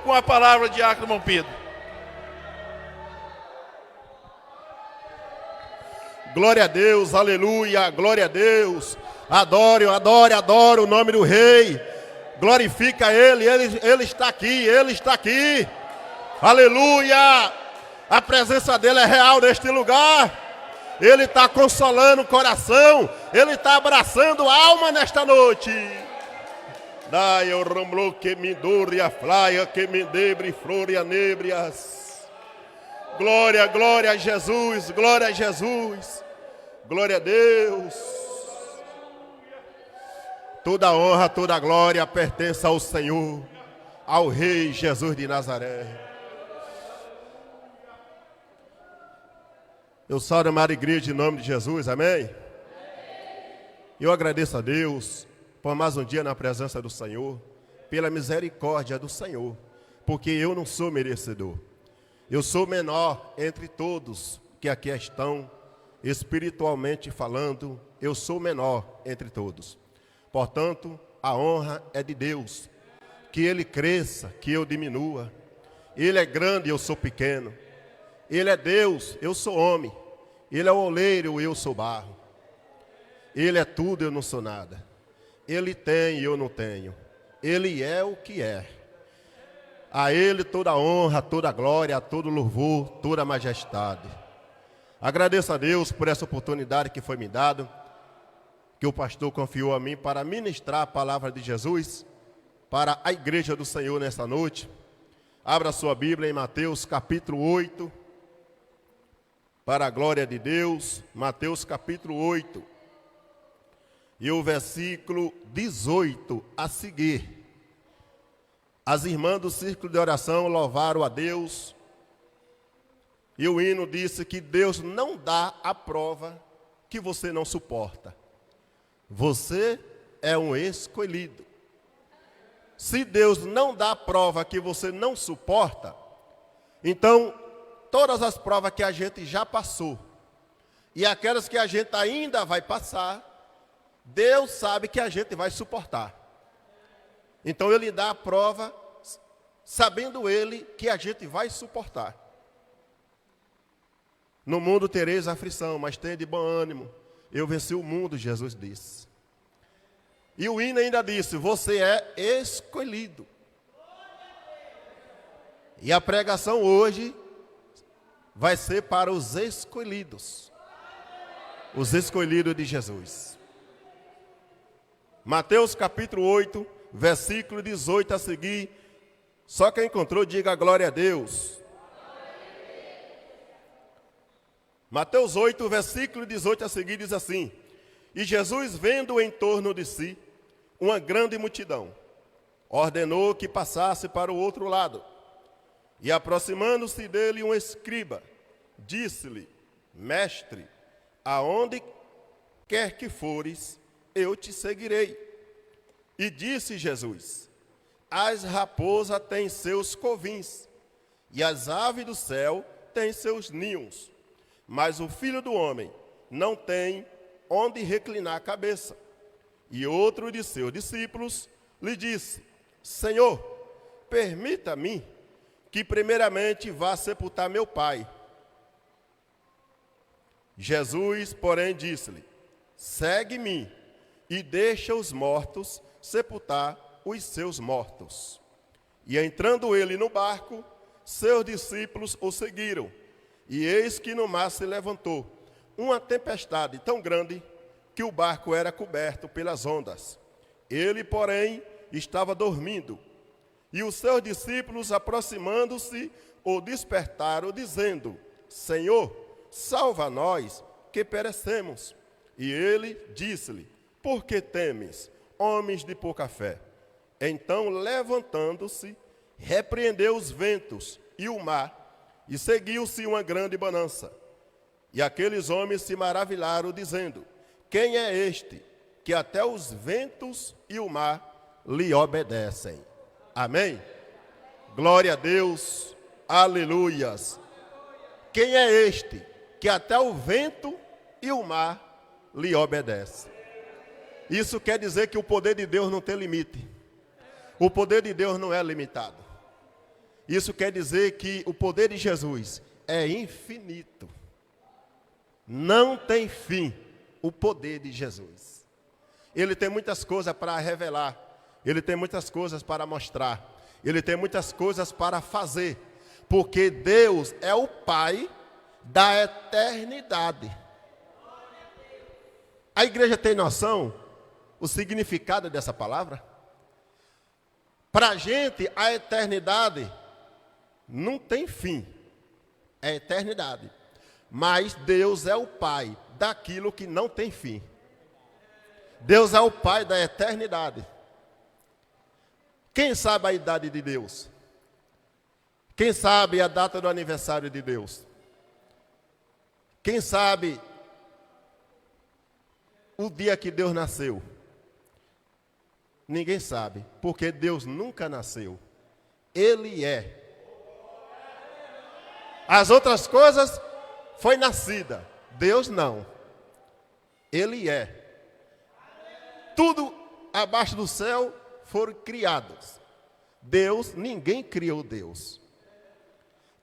Com a palavra, diácono Dom Pedro. Glória a Deus, aleluia, glória a Deus. Adore o nome do Rei. Glorifica Ele está aqui, Ele está aqui. Aleluia. A presença dEle é real neste lugar. Ele está consolando o coração. Ele está abraçando a alma nesta noite. Dai o romlo que me dure a flaia, que me debre floria nebrias. Glória, glória a Jesus, glória a Jesus. Glória a Deus. Toda honra, toda glória pertence ao Senhor, ao Rei Jesus de Nazaré. Eu saúdo a amada igreja em nome de Jesus, amém? Eu agradeço a Deus por mais um dia na presença do Senhor, pela misericórdia do Senhor, porque eu não sou merecedor. Eu sou menor entre todos que aqui estão, espiritualmente falando, eu sou menor entre todos. Portanto, a honra é de Deus, que Ele cresça, que eu diminua. Ele é grande, eu sou pequeno. Ele é Deus, eu sou homem. Ele é o oleiro, eu sou barro. Ele é tudo, eu não sou nada. Ele tem, eu não tenho. Ele é o que é. A Ele toda a honra, toda a glória, todo o louvor, toda a majestade. Agradeço a Deus por essa oportunidade que foi me dada, que o pastor confiou a mim para ministrar a palavra de Jesus para a igreja do Senhor nesta noite. Abra sua Bíblia em Mateus capítulo 8, para a glória de Deus, Mateus capítulo 8, e o versículo 18 a seguir. As irmãs do círculo de oração louvaram a Deus, e o hino disse que Deus não dá a prova que você não suporta. Você é um escolhido. Se Deus não dá a prova que você não suporta, então todas as provas que a gente já passou e aquelas que a gente ainda vai passar, Deus sabe que a gente vai suportar. Então Ele dá a prova, sabendo Ele que a gente vai suportar. No mundo tereis aflição, mas tende bom ânimo. Eu venci o mundo, Jesus disse. E o hino ainda disse, você é escolhido. E a pregação hoje vai ser para os escolhidos. Os escolhidos de Jesus. Mateus capítulo 8, versículo 18 a seguir. Só quem encontrou, diga glória a Deus. Mateus 8, versículo 18 a seguir, diz assim: E Jesus, vendo em torno de si uma grande multidão, ordenou que passasse para o outro lado. E aproximando-se dele um escriba, disse-lhe: Mestre, aonde quer que fores, eu te seguirei. E disse Jesus: As raposas têm seus covins, e as aves do céu têm seus ninhos, mas o Filho do Homem não tem onde reclinar a cabeça. E outro de seus discípulos lhe disse: Senhor, permita-me que primeiramente vá sepultar meu pai. Jesus, porém, disse-lhe: Segue-me e deixa os mortos sepultar os seus mortos. E entrando ele no barco, seus discípulos o seguiram. E eis que no mar se levantou uma tempestade tão grande que o barco era coberto pelas ondas. Ele, porém, estava dormindo. E os seus discípulos, aproximando-se, o despertaram, dizendo: Senhor, salva nós, que perecemos. E ele disse-lhe: Por que temes, homens de pouca fé? Então, levantando-se, repreendeu os ventos e o mar, e seguiu-se uma grande bonança. E aqueles homens se maravilharam, dizendo: Quem é este, que até os ventos e o mar lhe obedecem? Amém? Glória a Deus, aleluias. Quem é este, que até o vento e o mar lhe obedecem? Isso quer dizer que o poder de Deus não tem limite. O poder de Deus não é limitado. Isso quer dizer que o poder de Jesus é infinito. Não tem fim o poder de Jesus. Ele tem muitas coisas para revelar. Ele tem muitas coisas para mostrar. Ele tem muitas coisas para fazer. Porque Deus é o Pai da eternidade. A igreja tem noção o significado dessa palavra? Para a gente, a eternidade não tem fim. É eternidade. Mas Deus é o Pai daquilo que não tem fim. Deus é o Pai da eternidade. Quem sabe a idade de Deus? Quem sabe a data do aniversário de Deus? Quem sabe o dia que Deus nasceu? Ninguém sabe, porque Deus nunca nasceu. Ele é. As outras coisas foi nascida. Deus não. Ele é. Tudo abaixo do céu foram criados. Deus, ninguém criou Deus.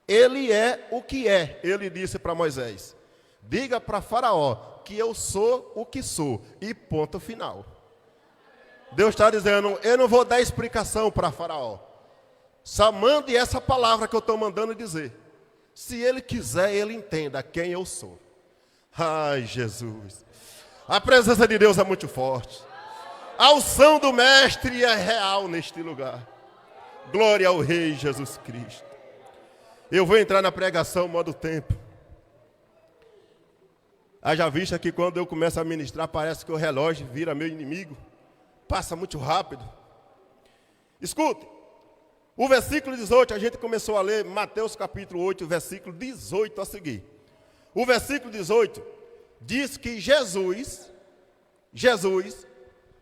Ele é o que é. Ele disse para Moisés: diga para Faraó que eu sou o que sou. E ponto final. Deus está dizendo: eu não vou dar explicação para Faraó. Só mande essa palavra que eu estou mandando dizer. Se ele quiser, ele entenda quem eu sou. Ai, Jesus. A presença de Deus é muito forte. A unção do Mestre é real neste lugar. Glória ao Rei Jesus Cristo. Eu vou entrar na pregação modo tempo. Haja vista que quando eu começo a ministrar, parece que o relógio vira meu inimigo. Passa muito rápido. Escute. O versículo 18, a gente começou a ler Mateus capítulo 8, versículo 18 a seguir. O versículo 18 diz que Jesus,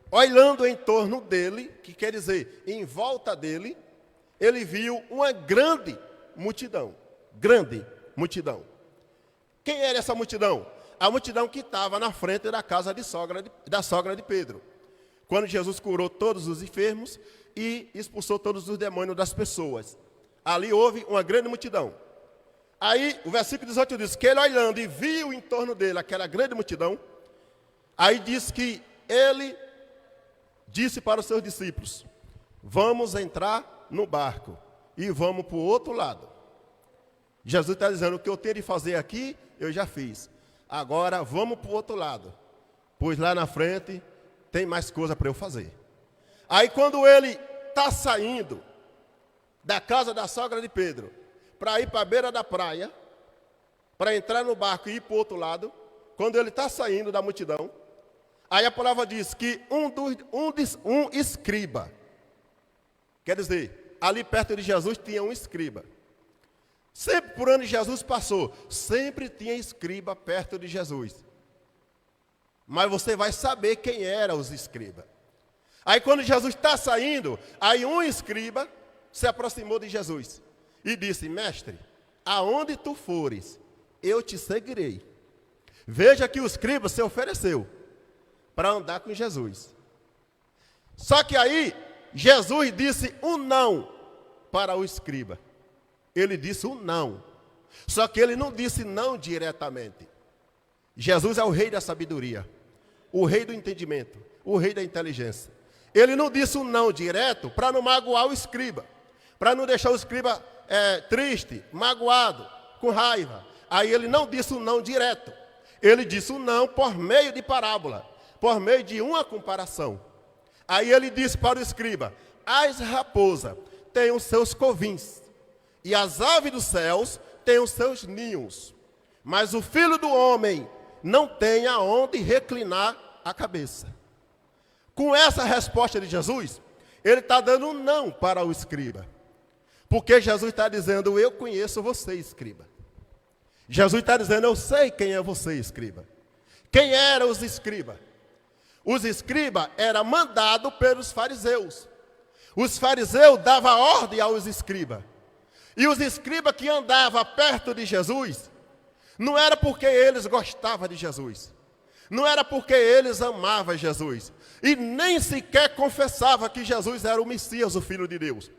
olhando em torno dele, que quer dizer, em volta dele, ele viu uma grande multidão. Grande multidão. Quem era essa multidão? A multidão que estava na frente da casa da sogra de Pedro. Quando Jesus curou todos os enfermos e expulsou todos os demônios das pessoas. Ali houve uma grande multidão. Aí o versículo 18 diz que ele olhando e viu em torno dele aquela grande multidão. Aí diz que ele disse para os seus discípulos: vamos entrar no barco e vamos para o outro lado. Jesus está dizendo: o que eu tenho de fazer aqui, eu já fiz. Agora vamos para o outro lado, pois lá na frente tem mais coisa para eu fazer. Aí quando ele está saindo da casa da sogra de Pedro, para ir para a beira da praia, para entrar no barco e ir para o outro lado, quando ele está saindo da multidão, aí a palavra diz que um escriba, quer dizer, ali perto de Jesus tinha um escriba. Sempre por onde Jesus passou, sempre tinha escriba perto de Jesus. Mas você vai saber quem eram os escribas. Aí quando Jesus está saindo, aí um escriba se aproximou de Jesus e disse: mestre, aonde tu fores, eu te seguirei. Veja que o escriba se ofereceu para andar com Jesus. Só que aí Jesus disse um não para o escriba. Ele disse um não. Só que ele não disse não diretamente. Jesus é o rei da sabedoria, o rei do entendimento, o rei da inteligência. Ele não disse um não direto para não magoar o escriba, para não deixar o escriba triste, magoado, com raiva. Aí ele não disse um não direto. Ele disse um não por meio de parábola, por meio de uma comparação. Aí ele disse para o escriba: as raposas têm os seus covins, e as aves dos céus têm os seus ninhos, mas o filho do homem não tem aonde reclinar a cabeça. Com essa resposta de Jesus, ele está dando um não para o escriba. Porque Jesus está dizendo: eu conheço você, escriba. Jesus está dizendo: eu sei quem é você, escriba. Quem eram os escribas? Os escribas eram mandados pelos fariseus. Os fariseus davam ordem aos escribas. E os escribas que andavam perto de Jesus, não era porque eles gostavam de Jesus. Não era porque eles amavam Jesus. E nem sequer confessavam que Jesus era o Messias, o Filho de Deus.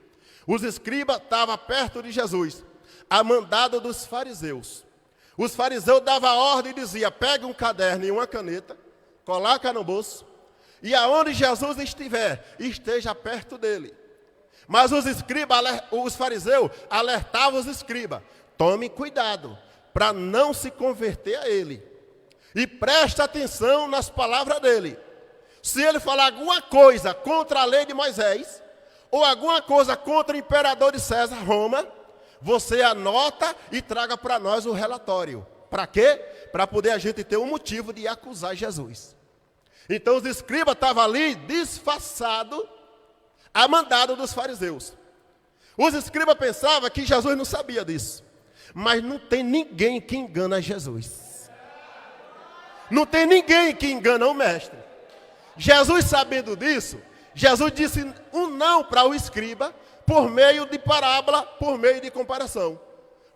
Os escribas estavam perto de Jesus, a mandado dos fariseus. Os fariseus davam a ordem e diziam: pega um caderno e uma caneta, coloca no bolso, e aonde Jesus estiver, esteja perto dele. Mas os fariseus alertavam os escribas: tome cuidado para não se converter a ele. E preste atenção nas palavras dele. Se ele falar alguma coisa contra a lei de Moisés, ou alguma coisa contra o imperador de César, Roma, você anota e traga para nós o relatório. Para quê? Para poder a gente ter um motivo de acusar Jesus. Então os escribas estavam ali disfarçados, a mandado dos fariseus. Os escribas pensavam que Jesus não sabia disso. Mas não tem ninguém que engana Jesus. Não tem ninguém que engana o mestre. Jesus, sabendo disso, Jesus disse um não para o escriba por meio de parábola, por meio de comparação.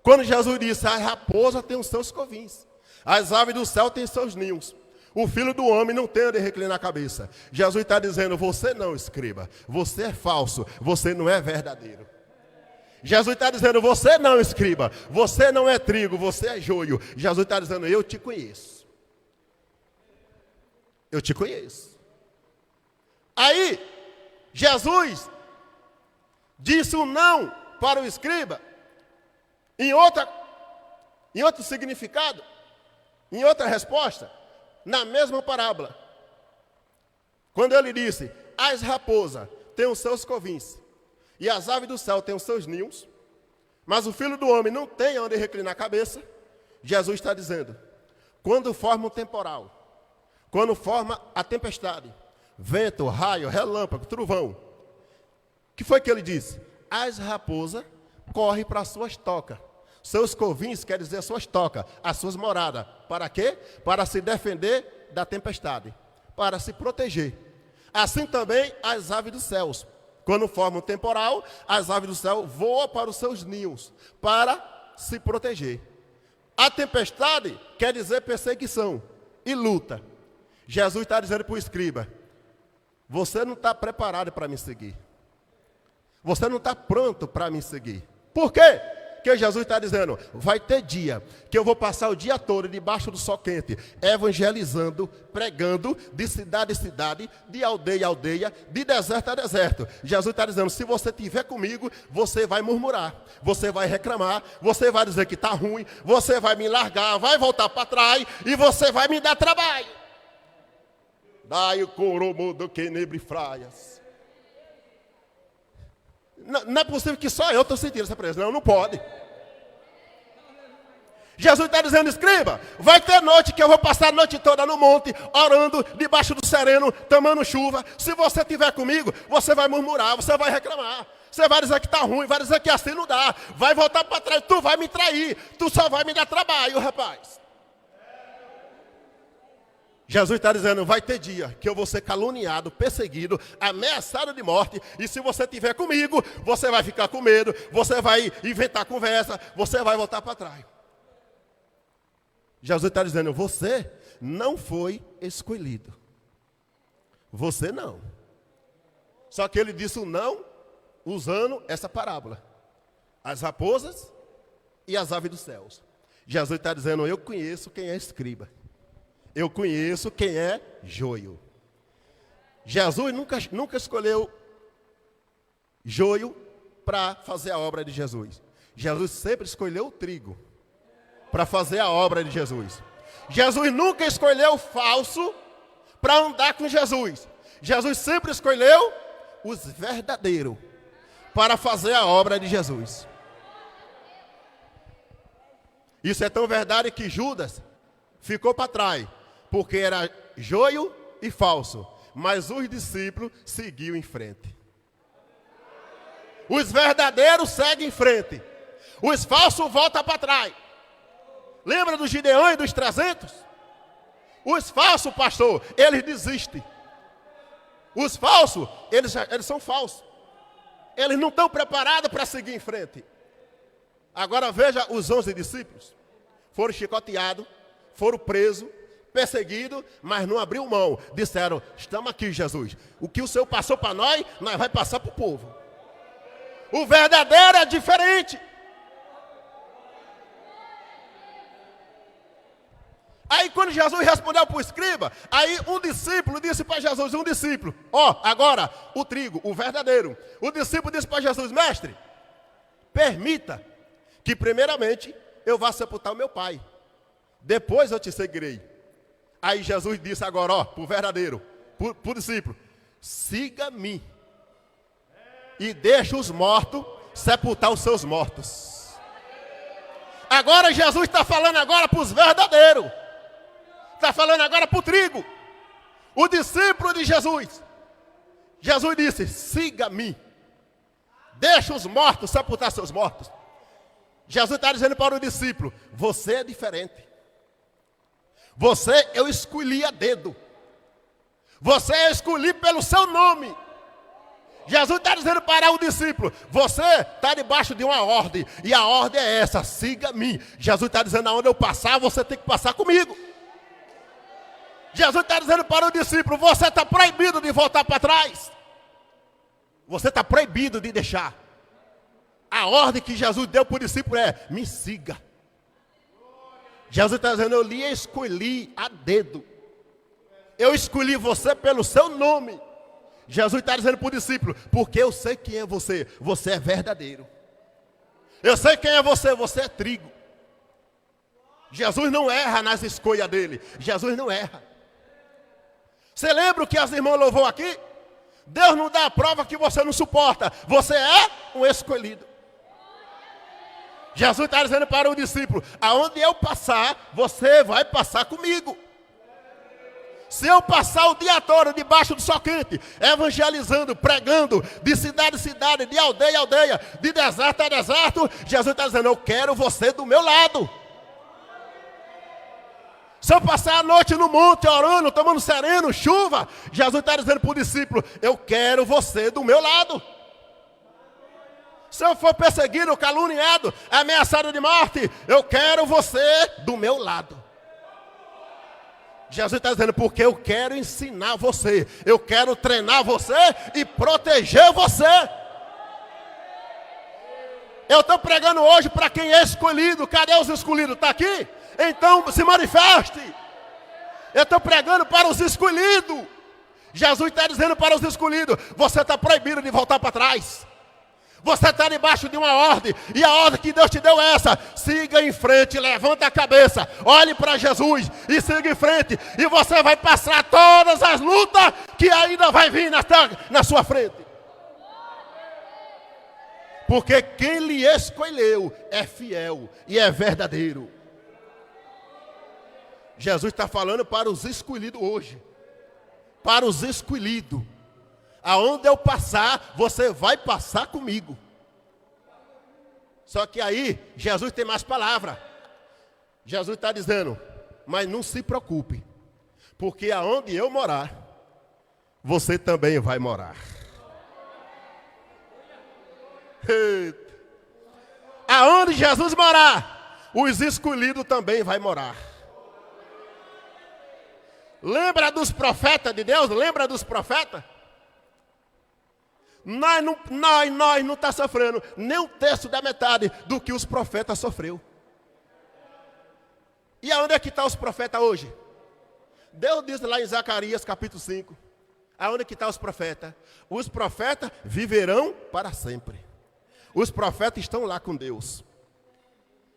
Quando Jesus disse: a raposa tem os seus covins, as aves do céu têm seus ninhos, o filho do homem não tem onde reclinar a cabeça. Jesus está dizendo: você não, escriba, você é falso, você não é verdadeiro. Jesus está dizendo: você não, escriba, você não é trigo, você é joio. Jesus está dizendo: eu te conheço. Eu te conheço. Aí, Jesus disse um não para o escriba, em outro significado, em outra resposta, na mesma parábola. Quando ele disse: as raposas têm os seus covins, e as aves do céu têm os seus ninhos, mas o filho do homem não tem onde reclinar a cabeça. Jesus está dizendo: quando forma um temporal, quando forma a tempestade, vento, raio, relâmpago, trovão, o que foi que ele disse? As raposas correm para as suas tocas. Seus covins quer dizer as suas tocas, as suas moradas. Para quê? Para se defender da tempestade, para se proteger. Assim também as aves dos céus. Quando formam um temporal, as aves do céu voam para os seus ninhos, para se proteger. A tempestade quer dizer perseguição e luta. Jesus está dizendo para o escriba: você não está preparado para me seguir. Você não está pronto para me seguir. Por quê? Porque Jesus está dizendo: vai ter dia que eu vou passar o dia todo debaixo do sol quente, evangelizando, pregando, de cidade em cidade, de aldeia em aldeia, de deserto a deserto. Jesus está dizendo: se você estiver comigo, você vai murmurar, você vai reclamar, você vai dizer que está ruim, você vai me largar, vai voltar para trás e você vai me dar trabalho. Dai o coromo do que nebre fraias. Não é possível que só eu estou sentindo essa presença. Não, não pode. Jesus está dizendo: escriba, vai ter noite que eu vou passar a noite toda no monte, orando, debaixo do sereno, tomando chuva. Se você estiver comigo, você vai murmurar, você vai reclamar. Você vai dizer que está ruim, vai dizer que assim não dá. Vai voltar para trás, tu vai me trair. Tu só vai me dar trabalho, rapaz. Jesus está dizendo: vai ter dia que eu vou ser caluniado, perseguido, ameaçado de morte. E se você estiver comigo, você vai ficar com medo, você vai inventar conversa, você vai voltar para trás. Jesus está dizendo: você não foi escolhido. Você não. Só que ele disse o não usando essa parábola: as raposas e as aves dos céus. Jesus está dizendo: eu conheço quem é escriba. Eu conheço quem é joio. Jesus nunca escolheu joio para fazer a obra de Jesus. Jesus sempre escolheu o trigo para fazer a obra de Jesus. Jesus nunca escolheu o falso para andar com Jesus. Jesus sempre escolheu os verdadeiros para fazer a obra de Jesus. Isso é tão verdade que Judas ficou para trás, porque era joio e falso, mas os discípulos seguiam em frente. Os verdadeiros seguem em frente, os falsos voltam para trás. Lembra do Gideão e dos 300? Os falsos, pastor, eles desistem. Os falsos, eles são falsos. Eles não estão preparados para seguir em frente. Agora veja os 11 discípulos. Foram chicoteados, foram presos, perseguidos, mas não abriu mão. Disseram: estamos aqui, Jesus. O que o Senhor passou para nós, nós vai passar para o povo. O verdadeiro é diferente. Aí quando Jesus respondeu para o escriba, aí um discípulo disse para Jesus, agora o trigo, o verdadeiro. O discípulo disse para Jesus, mestre, permita que primeiramente eu vá sepultar o meu pai. Depois eu te seguirei. Aí Jesus disse agora, para o verdadeiro, para o discípulo, siga-me e deixe os mortos sepultar os seus mortos. Agora Jesus está falando agora para os verdadeiros. Está falando agora para o trigo. O discípulo de Jesus. Jesus disse, siga-me. Deixa os mortos sepultar seus mortos. Jesus está dizendo para o discípulo, você é diferente. Você eu escolhi a dedo. Você eu escolhi pelo seu nome. Jesus está dizendo para o discípulo, você está debaixo de uma ordem. E a ordem é essa, siga-me. Jesus está dizendo, aonde eu passar, você tem que passar comigo. Jesus está dizendo para o discípulo, você está proibido de voltar para trás. Você está proibido de deixar. A ordem que Jesus deu para o discípulo é, me siga. Jesus está dizendo, eu lhe escolhi a dedo. Eu escolhi você pelo seu nome. Jesus está dizendo para o discípulo, porque eu sei quem é você. Você é verdadeiro. Eu sei quem é você, você é trigo. Jesus não erra nas escolhas dele. Jesus não erra. Você lembra o que as irmãs louvou aqui? Deus não dá a prova que você não suporta. Você é um escolhido. Jesus está dizendo para o discípulo, aonde eu passar, você vai passar comigo. Se eu passar o dia todo debaixo do sol quente, evangelizando, pregando, de cidade em cidade, de aldeia em aldeia, de deserto a deserto, Jesus está dizendo, eu quero você do meu lado. Se eu passar a noite no monte orando, tomando sereno, chuva, Jesus está dizendo para o discípulo, eu quero você do meu lado. Se eu for perseguido, caluniado, ameaçado de morte, eu quero você do meu lado. Jesus está dizendo, porque eu quero ensinar você, eu quero treinar você e proteger você. Eu estou pregando hoje para quem é escolhido. Cadê os escolhidos? Está aqui? Então se manifeste. Eu estou pregando para os escolhidos. Jesus está dizendo para os escolhidos, você está proibido de voltar para trás. Você está debaixo de uma ordem, e a ordem que Deus te deu é essa, siga em frente, levanta a cabeça, olhe para Jesus e siga em frente, e você vai passar todas as lutas que ainda vai vir na sua frente. Porque quem lhe escolheu é fiel e é verdadeiro. Jesus está falando para os escolhidos hoje, para os escolhidos. Aonde eu passar, você vai passar comigo. Só que aí, Jesus tem mais palavra. Jesus está dizendo, mas não se preocupe, porque aonde eu morar, você também vai morar. Eita. Aonde Jesus morar, os escolhidos também vai morar. Lembra dos profetas de Deus? Lembra dos profetas? Nós não estamos sofrendo nem um terço da metade do que os profetas sofreu. E aonde é que estão os profetas hoje? Deus diz lá em Zacarias capítulo 5. Aonde é que estão os profetas? Os profetas viverão para sempre. Os profetas estão lá com Deus.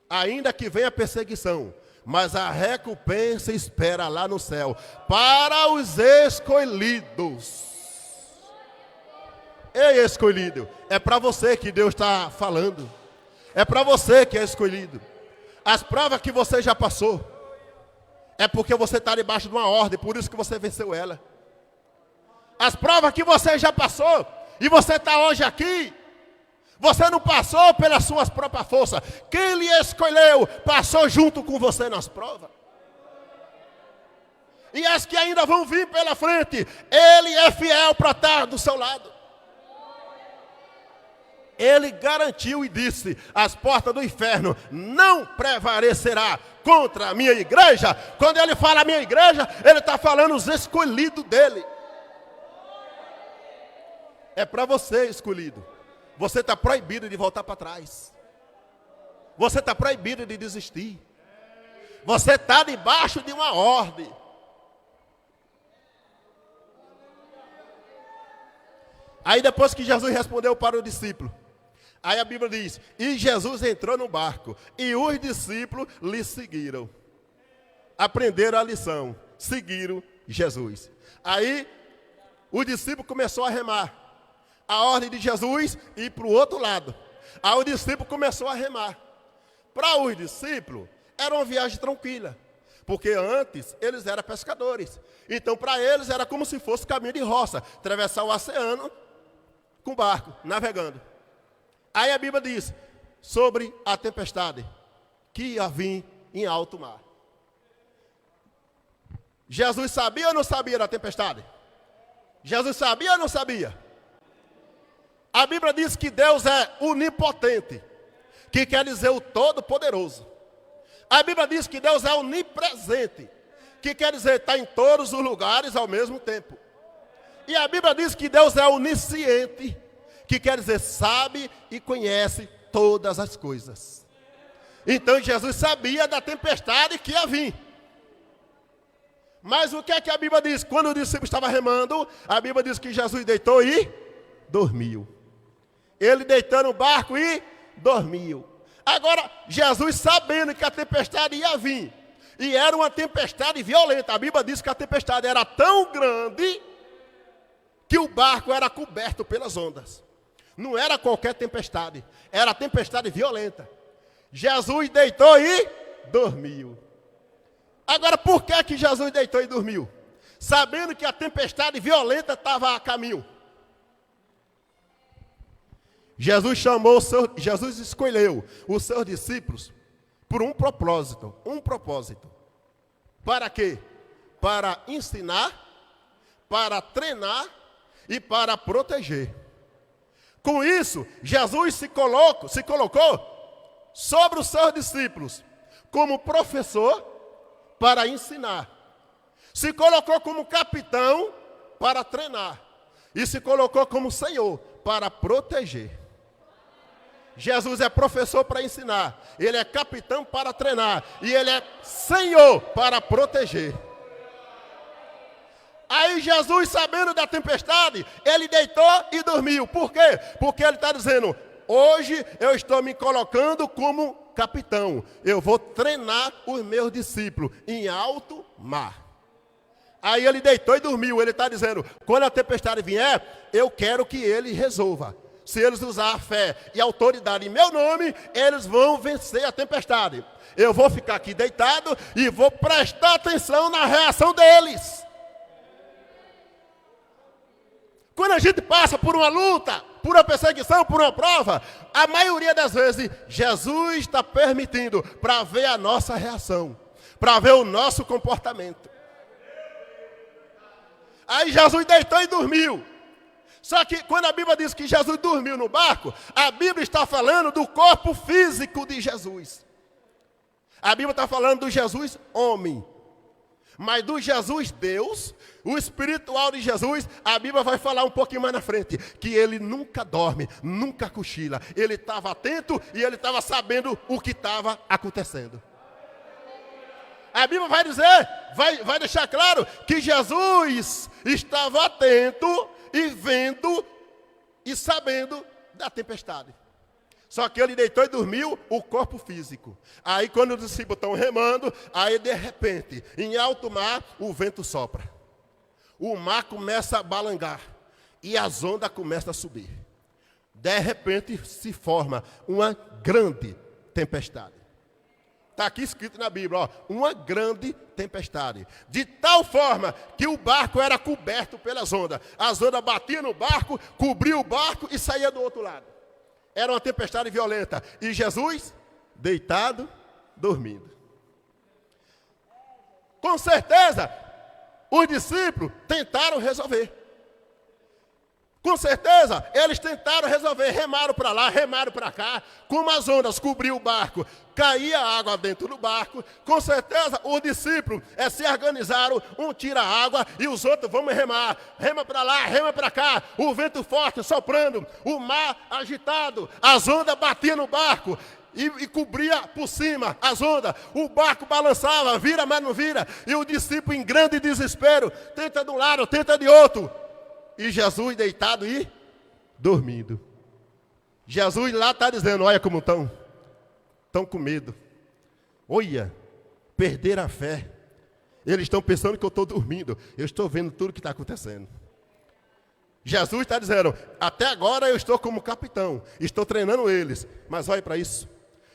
Ainda que venha perseguição, mas a recompensa espera lá no céu para os escolhidos. Ei, escolhido, é para você que Deus está falando. É para você que é escolhido. As provas que você já passou, é porque você está debaixo de uma ordem, por isso que você venceu ela. As provas que você já passou, e você está hoje aqui, você não passou pelas suas próprias forças. Quem lhe escolheu, passou junto com você nas provas. E as que ainda vão vir pela frente, Ele é fiel para estar do seu lado. Ele garantiu e disse, as portas do inferno não prevalecerá contra a minha igreja. Quando ele fala a minha igreja, ele está falando os escolhidos dele. É para você, escolhido. você está proibido de voltar para trás. Você está proibido de desistir. Você está debaixo de uma ordem. Aí depois que Jesus respondeu para o discípulo, aí a Bíblia diz, e Jesus entrou no barco, e os discípulos lhe seguiram. Aprenderam a lição, seguiram Jesus. Aí o discípulo começou a remar. A ordem de Jesus ir para o outro lado. Aí o discípulo começou a remar. Para os discípulos, era uma viagem tranquila. Porque antes eles eram pescadores. Então para eles era como se fosse caminho de roça. Atravessar o oceano com barco, navegando. Aí a Bíblia diz sobre a tempestade que ia vir em alto mar. Jesus sabia ou não sabia da tempestade? Jesus sabia ou não sabia? A Bíblia diz que Deus é onipotente, que quer dizer o Todo-Poderoso. A Bíblia diz que Deus é onipresente, que quer dizer está em todos os lugares ao mesmo tempo. E a Bíblia diz que Deus é onisciente, que quer dizer sabe e conhece todas as coisas. Então Jesus sabia da tempestade que ia vir. Mas o que é que a Bíblia diz? Quando o discípulo estava remando, a Bíblia diz que Jesus deitou e dormiu. Ele deitou no barco e dormiu. Agora, Jesus sabendo que a tempestade ia vir, e era uma tempestade violenta, a Bíblia diz que a tempestade era tão grande, que o barco era coberto pelas ondas. Não era qualquer tempestade, era tempestade violenta. Jesus deitou e dormiu. Agora, por que Jesus deitou e dormiu? Sabendo que a tempestade violenta estava a caminho. Jesus escolheu os seus discípulos por um propósito. Para quê? Para ensinar, para treinar e para proteger. Com isso, Jesus se colocou sobre os seus discípulos como professor para ensinar. Se colocou como capitão para treinar. E se colocou como Senhor para proteger. Jesus é professor para ensinar. Ele é capitão para treinar. E ele é Senhor para proteger. Aí Jesus, sabendo da tempestade, ele deitou e dormiu. Por quê? Porque ele está dizendo, hoje eu estou me colocando como capitão. Eu vou treinar os meus discípulos em alto mar. Aí ele deitou e dormiu. Ele está dizendo, quando a tempestade vier, eu quero que ele resolva. Se eles usarem a fé e a autoridade em meu nome, eles vão vencer a tempestade. Eu vou ficar aqui deitado e vou prestar atenção na reação deles. Quando a gente passa por uma luta, por uma perseguição, por uma prova, a maioria das vezes, Jesus está permitindo para ver a nossa reação, para ver o nosso comportamento. Aí Jesus deitou e dormiu. Só que quando a Bíblia diz que Jesus dormiu no barco, a Bíblia está falando do corpo físico de Jesus. A Bíblia está falando do Jesus homem. Mas do Jesus Deus, o espiritual de Jesus, a Bíblia vai falar um pouquinho mais na frente, que ele nunca dorme, nunca cochila. Ele estava atento e ele estava sabendo o que estava acontecendo. A Bíblia vai dizer, vai deixar claro que Jesus estava atento e vendo e sabendo da tempestade. Só que ele deitou e dormiu o corpo físico. Aí quando os discípulos estão remando, aí de repente, em alto mar, o vento sopra. O mar começa a balangar e as ondas começam a subir. De repente se forma uma grande tempestade. Está aqui escrito na Bíblia, ó, uma grande tempestade. De tal forma que o barco era coberto pelas ondas. As ondas batiam no barco, cobriam o barco e saía do outro lado. Era uma tempestade violenta. E Jesus, deitado, dormindo. Com certeza, os discípulos tentaram resolver. Com certeza, eles tentaram resolver, remaram para lá, remaram para cá, como as ondas cobriam o barco, caía água dentro do barco. Com certeza, os discípulos se organizaram, um tira a água e os outros vamos remar. Rema para lá, rema para cá, o vento forte soprando, o mar agitado, as ondas batiam no barco. E cobria por cima as ondas, o barco balançava, vira, mas não vira, e o discípulo em grande desespero, tenta de um lado, tenta de outro, e Jesus deitado e dormindo. Jesus lá está dizendo, olha como estão com medo, olha, perderam a fé, eles estão pensando que eu estou dormindo, eu estou vendo tudo que está acontecendo. Jesus está dizendo, até agora eu estou como capitão, estou treinando eles, mas olha para isso.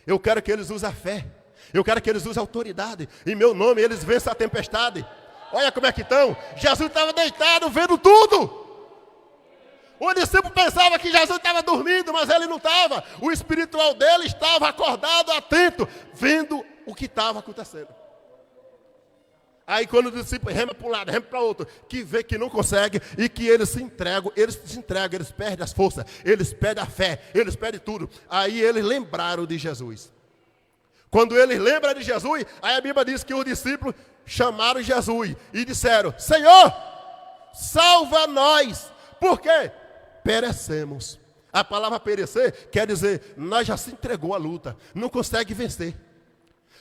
Eu quero que eles usem a fé. Eu quero que eles usem a autoridade. Em meu nome, eles vençam a tempestade. Olha como é que estão. Jesus estava deitado, vendo tudo. O discípulo pensava que Jesus estava dormindo, mas ele não estava. O espiritual dele estava acordado, atento, vendo o que estava acontecendo. Aí quando o discípulo rema para um lado, rema para o outro, que vê que não consegue e que eles se entregam, eles perdem as forças, eles perdem a fé, eles perdem tudo. Aí eles lembraram de Jesus. Quando eles lembram de Jesus, aí a Bíblia diz que os discípulos chamaram Jesus e disseram, Senhor, salva nós. Por quê? Perecemos. A palavra perecer quer dizer, nós já se entregou à luta, não consegue vencer.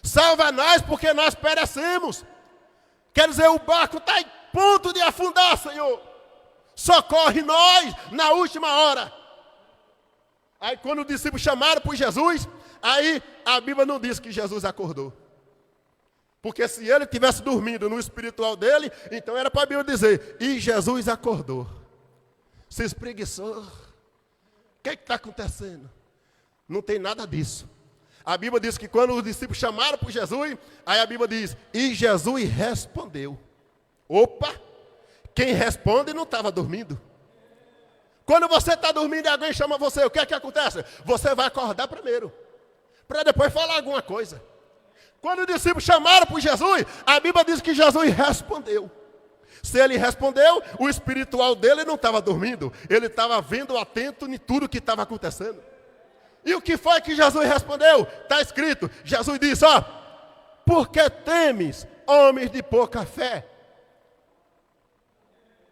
Salva nós porque nós perecemos. Quer dizer, o barco está em ponto de afundar, Senhor. Socorre nós na última hora. Aí quando os discípulos chamaram por Jesus, aí a Bíblia não diz que Jesus acordou. Porque se ele tivesse dormido no espiritual dele, então era para a Bíblia dizer, e Jesus acordou. Se espreguiçou. O que está acontecendo? Não tem nada disso. A Bíblia diz que quando os discípulos chamaram por Jesus, aí a Bíblia diz, e Jesus respondeu. Opa, quem responde não estava dormindo. Quando você está dormindo e alguém chama você, o que é que acontece? Você vai acordar primeiro, para depois falar alguma coisa. Quando os discípulos chamaram por Jesus, a Bíblia diz que Jesus respondeu. Se ele respondeu, o espiritual dele não estava dormindo, ele estava vendo atento em tudo que estava acontecendo. E o que foi que Jesus respondeu? Está escrito, Jesus disse, ó, por que temes, homens de pouca fé?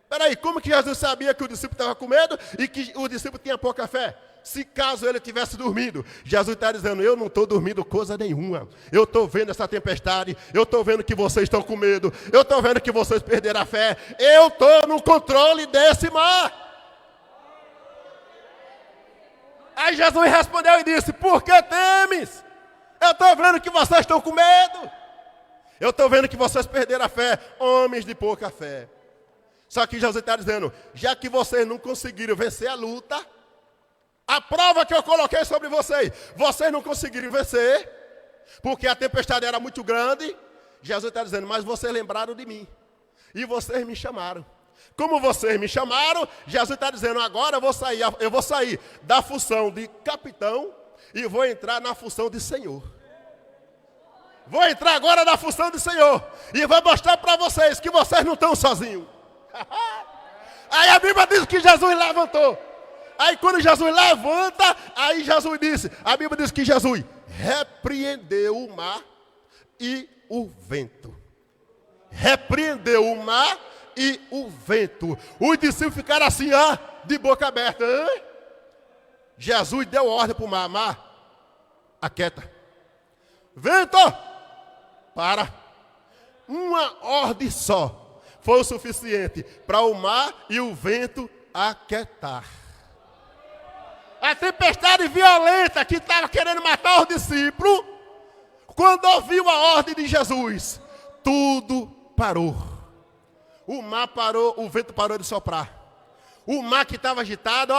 Espera aí, como que Jesus sabia que o discípulo estava com medo e que o discípulo tinha pouca fé? Se caso ele tivesse dormido, Jesus está dizendo, eu não estou dormindo coisa nenhuma. Eu estou vendo essa tempestade, eu estou vendo que vocês estão com medo, eu estou vendo que vocês perderam a fé, eu estou no controle desse mar. Aí Jesus respondeu e disse, por que temes? Eu estou vendo que vocês estão com medo. Eu estou vendo que vocês perderam a fé, homens de pouca fé. Só que Jesus está dizendo, já que vocês não conseguiram vencer a luta, a prova que eu coloquei sobre vocês não conseguiram vencer, porque a tempestade era muito grande. Jesus está dizendo, mas vocês lembraram de mim, e vocês me chamaram. Como vocês me chamaram, Jesus está dizendo, agora eu vou sair da função de capitão e vou entrar na função de Senhor. Vou entrar agora na função de Senhor e vou mostrar para vocês que vocês não estão sozinhos. Aí a Bíblia diz que Jesus levantou. Aí quando Jesus levanta, aí Jesus disse, a Bíblia diz que Jesus repreendeu o mar e o vento. Repreendeu o mar e o vento. Os discípulos ficaram assim, de boca aberta. Jesus deu ordem para o mar, mar, aquieta. Vento, para. Uma ordem só foi o suficiente para o mar e o vento aquietar. A tempestade violenta que estava querendo matar os discípulos, quando ouviu a ordem de Jesus, tudo parou. O mar parou, o vento parou de soprar. O mar que estava agitado,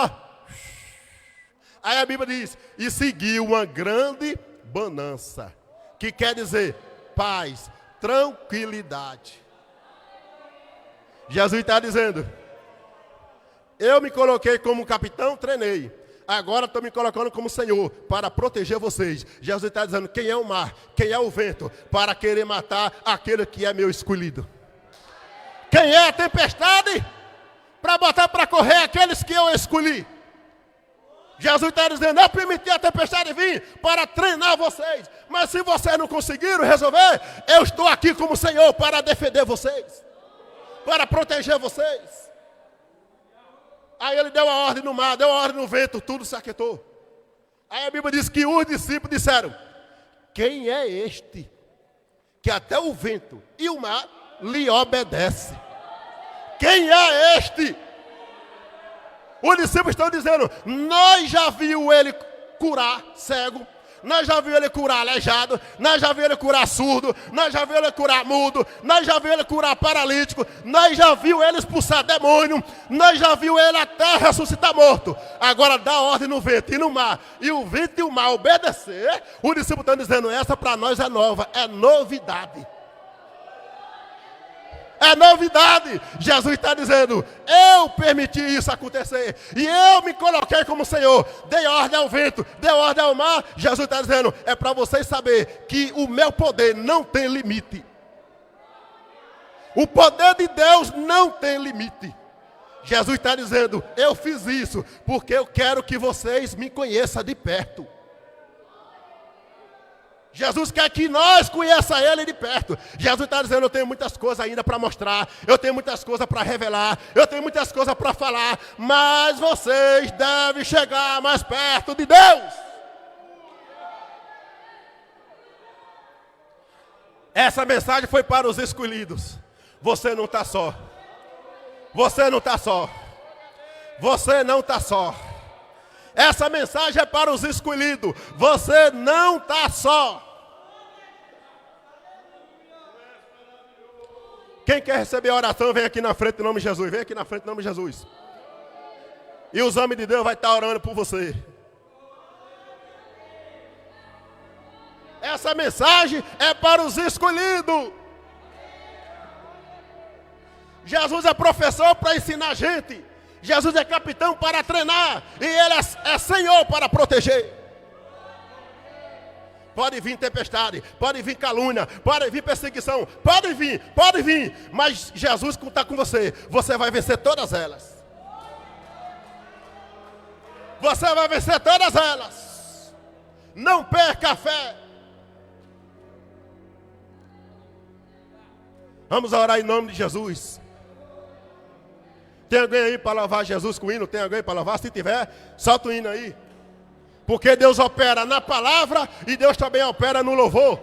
Aí a Bíblia diz, e seguiu uma grande bonança, que quer dizer paz, tranquilidade. Jesus está dizendo, eu me coloquei como capitão, treinei. Agora estou me colocando como Senhor para proteger vocês. Jesus está dizendo, quem é o mar, quem é o vento, para querer matar aquele que é meu escolhido. Quem é a tempestade? para botar para correr aqueles que eu escolhi. Jesus está dizendo, eu permiti a tempestade vir para treinar vocês. Mas se vocês não conseguiram resolver, eu estou aqui como Senhor para defender vocês. Para proteger vocês. Aí ele deu a ordem no mar, deu a ordem no vento, tudo se aquietou. Aí a Bíblia diz que os discípulos disseram, quem é este que até o vento e o mar lhe obedece? Quem é este? Os discípulos estão dizendo, nós já vimos ele curar cego, nós já vimos ele curar aleijado, nós já vimos ele curar surdo, nós já vimos ele curar mudo, nós já vimos ele curar paralítico, nós já vimos ele expulsar demônio, nós já vimos ele até ressuscitar morto. Agora dá ordem no vento e no mar, e o vento e o mar obedecer. Os discípulos estão dizendo, essa para nós é nova, é novidade. É novidade. Jesus está dizendo, eu permiti isso acontecer. E eu me coloquei como Senhor. Dei ordem ao vento, dei ordem ao mar. Jesus está dizendo, é para vocês saberem que o meu poder não tem limite. O poder de Deus não tem limite. Jesus está dizendo, eu fiz isso porque eu quero que vocês me conheçam de perto. Jesus quer que nós conheçamos Ele de perto. Jesus está dizendo, eu tenho muitas coisas ainda para mostrar. Eu tenho muitas coisas para revelar. Eu tenho muitas coisas para falar. Mas vocês devem chegar mais perto de Deus. Essa mensagem foi para os escolhidos. Você não está só. Você não está só. Você não está só. Essa mensagem é para os escolhidos. Você não está só. Quem quer receber a oração, vem aqui na frente em nome de Jesus. Vem aqui na frente em nome de Jesus. E os homens de Deus vão estar orando por você. Essa mensagem é para os escolhidos. Jesus é professor para ensinar a gente. Jesus é capitão para treinar. E Ele é Senhor para proteger. Pode vir tempestade, pode vir calúnia, pode vir perseguição, pode vir. Mas Jesus está com você. Você vai vencer todas elas. Você vai vencer todas elas. Não perca a fé. Vamos orar em nome de Jesus. Tem alguém aí para louvar Jesus com hino? Tem alguém para louvar? Se tiver, solta o hino aí. Porque Deus opera na palavra e Deus também opera no louvor.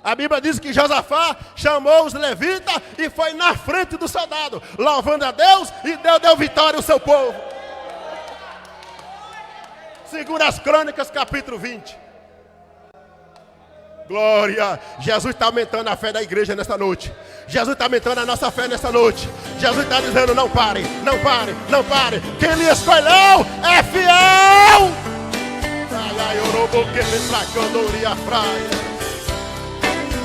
A Bíblia diz que Josafá chamou os levitas e foi na frente do soldado, louvando a Deus, e Deus deu vitória ao seu povo. Segura as Crônicas, capítulo 20. Glória. Jesus está aumentando a fé da igreja nesta noite. Jesus está aumentando a nossa fé nesta noite. Jesus está dizendo, não pare, não pare, não pare. Quem lhe escolheu é fiel.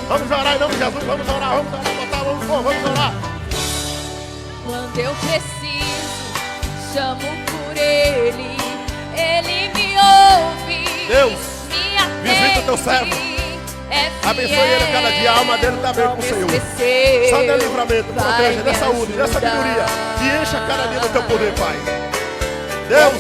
Vamos orar em nome de Jesus. Vamos orar, botar a mão no fogo, vamos orar. Quando eu preciso, chamo por Ele. Ele me ouve. Deus, me atende. visita o teu servo. Abençoe ele a cada dia, a alma dele está bem com o Senhor. Só dê livramento, proteja, dê saúde, dê sabedoria. E encha a cada dia do teu poder, Pai. Deus,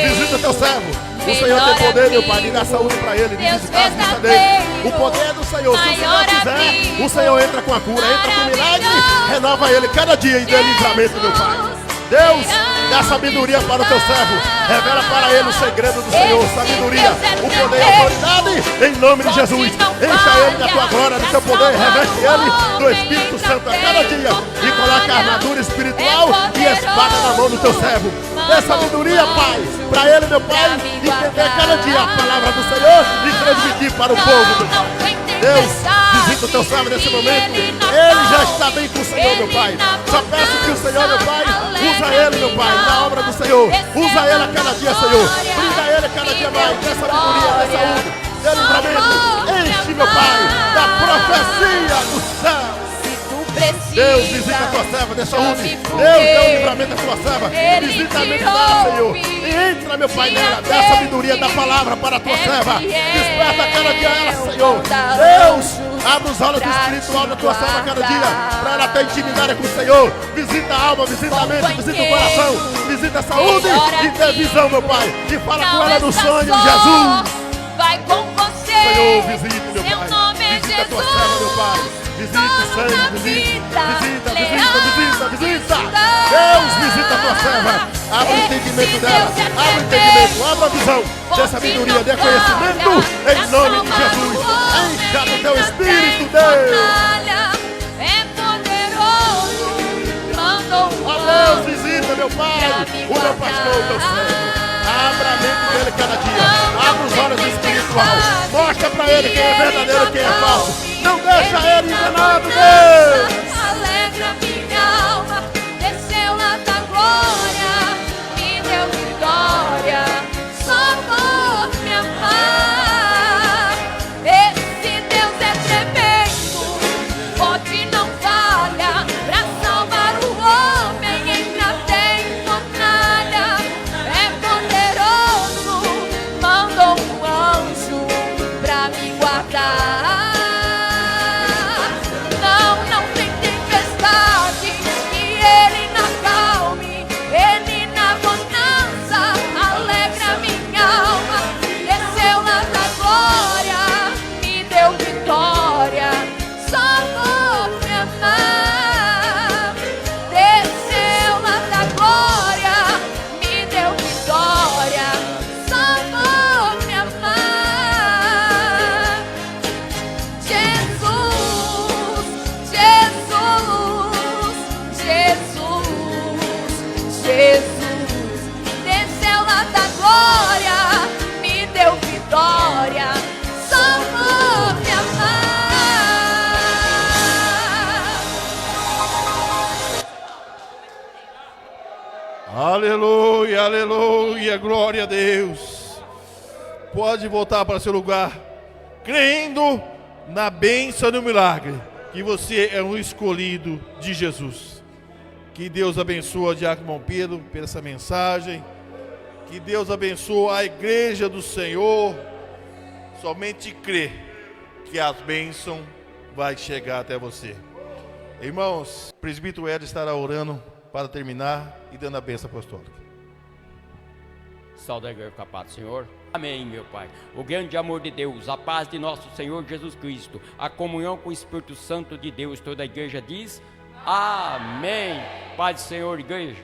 visita o teu servo. O Senhor tem poder, meu Pai, de dar saúde para ele, de visitar a vida dele. O poder é do Senhor. Se o Senhor quiser, o Senhor entra com a cura, entra com o milagre, renova ele cada dia e dê livramento, meu Pai. Deus, dá sabedoria para o teu servo. Revela para ele o segredo do Senhor. Sabedoria, o poder e a autoridade. Em nome de Jesus. Encha ele da tua glória, do teu poder. Reveste ele do Espírito Santo a cada dia. E coloca a armadura espiritual e espada na mão do teu servo. Dê sabedoria, Pai, para ele, meu Pai, entender cada dia a palavra do Senhor e transmitir para o povo, meu Pai. Deus, visita o teu servo nesse momento. Ele já está bem com o Senhor, meu Pai. Só peço que o Senhor, meu Pai, usa ele, meu Pai, na obra do Senhor. Usa ele a cada dia, Senhor. Brinda ele a cada dia mais. Dê sabedoria, dê saúde, dê livramento. Enche, meu Pai, da profecia do céu. Se tu precisas. Deus, visita a tua serva de saúde. Chame por Deus, dê o ele. livramento da tua serva. Ele Visita a te mente dela, Senhor. ouve. E entra, meu Pai, Te nela. Dê a atende. sabedoria da palavra para a tua É serva. fiel. Desperta cada dia ela, Senhor. Manda Deus, anjos abre os olhos do pra espiritual da te tua serva cada dia. guardar. Para ela ter intimidade com o Senhor. Visita a alma, visita a mente, visita o coração. Visita a saúde e dê visão, meu Pai. E fala com ela no sonho de Jesus. Vai com você. Senhor, visite, meu Seu Pai. nome é Visita a tua Jesus. serva, meu Pai. Visita o Dono da Senhor, visita. vida, Visita. leal, Deus, visita a tua serva. Abra o entendimento Esse dela. Deus é Abra o tremendo. entendimento, abra a visão. Dê Forte sabedoria, não dê conhecimento. falha. Em nome de Na Jesus. soma do homem Encha do teu não Espírito, tem Deus. batalha. É poderoso. Mandou Ó Deus, visita, meu Pai. O meu pastor, o teu servo. Abra a mente dele cada dia. Abra os olhos do espiritual. Mostra pra ele quem é verdadeiro e quem é falso. Não deixa ele enganado, Deus. Alegra minha alma, desceu lá da glória, me deu vitória, só por me amar. Esse Deus é tremendo, forte não falha, pra salvar o homem entra tem fornalha. É poderoso, mandou um anjo pra me guardar. Não tem tempestade que ele não acalme. Ele na bonança alegra minha alma. Desceu lá da glória, me deu vitória, só por me amar. Desceu lá da glória, me deu vitória, só por me amar. Jesus, desceu lá da glória, me deu vitória, só por me amar. Aleluia, aleluia, glória a Deus. Pode voltar para seu lugar, crendo na bênção e no milagre, que você é um escolhido de Jesus. Que Deus abençoe a Diácono Pedro por essa mensagem. Que Deus abençoe a igreja do Senhor. Somente crê que a bênção vai chegar até você. Irmãos, o presbítero Hélio estará orando para terminar e dando a bênção apostólica. Salve a igreja com a paz do Senhor. Amém, meu Pai. O grande amor de Deus, a paz de nosso Senhor Jesus Cristo, a comunhão com o Espírito Santo de Deus, toda a igreja diz amém. Paz do Senhor, igreja.